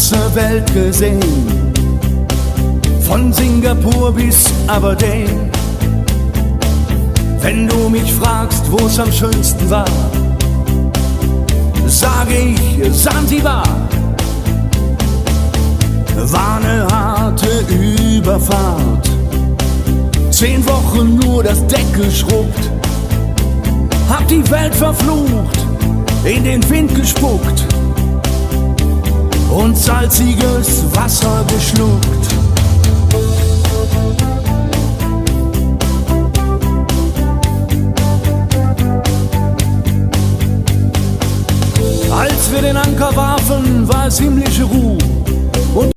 ganze Welt gesehen, von Singapur bis Aberdeen. Wenn du mich fragst, wo's am schönsten war, sage ich Sansibar. War eine harte Überfahrt, 10 Wochen nur das Deck geschrubbt, hab die Welt verflucht, in den Wind gespuckt und salziges Wasser geschluckt. Als wir den Anker warfen, war es himmlische Ruhe.